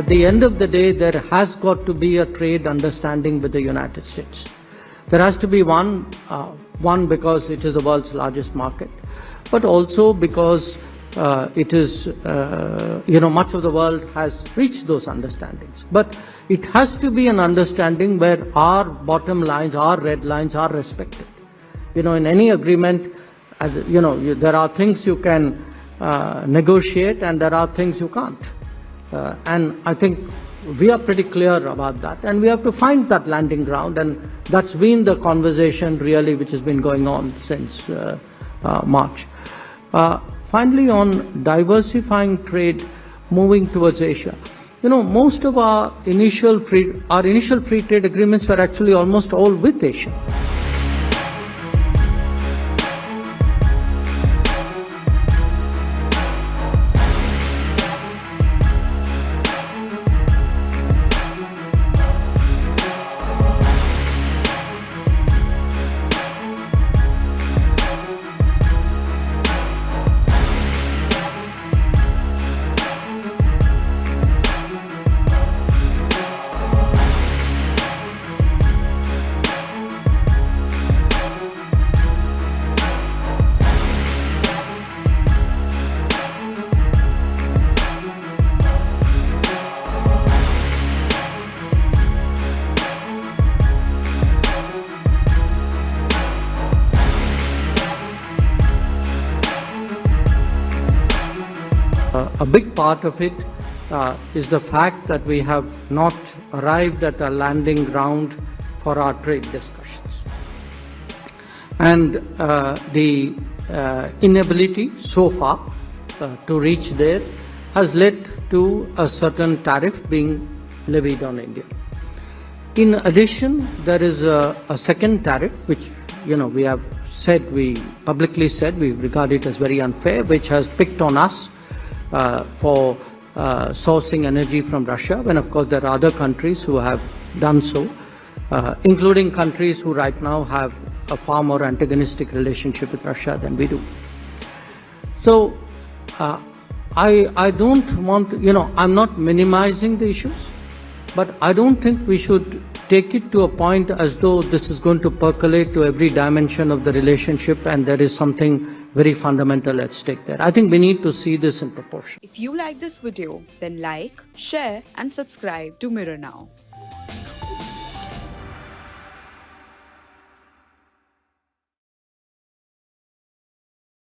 at the end of the day, there has got to be a trade understanding with the United States. There has to be one because it is the world's largest market, but also because it is, much of the world has reached those understandings. But it has to be an understanding where our bottom lines, our red lines are respected. In any agreement, there are things you can negotiate and there are things you can't. And I think we are pretty clear about that, and we have to find that landing ground, and that's been the conversation really which has been going on since March. Finally, on diversifying trade, moving towards Asia. Most of our initial free trade agreements were actually almost all with Asia. A big part of it is the fact that we have not arrived at a landing ground for our trade discussions. And the inability so far to reach there has led to a certain tariff being levied on India. In addition, there is a second tariff which we have said, we publicly said we regard it as very unfair, which has picked on us for sourcing energy from Russia, when of course there are other countries who have done so, including countries who right now have a far more antagonistic relationship with Russia than we do. So I don't want to, I'm not minimizing the issues, but I don't think we should take it to a point as though this is going to percolate to every dimension of the relationship and there is something very fundamental at stake there. I think we need to see this in proportion. If you like this video, then like, share and subscribe to Mirror Now.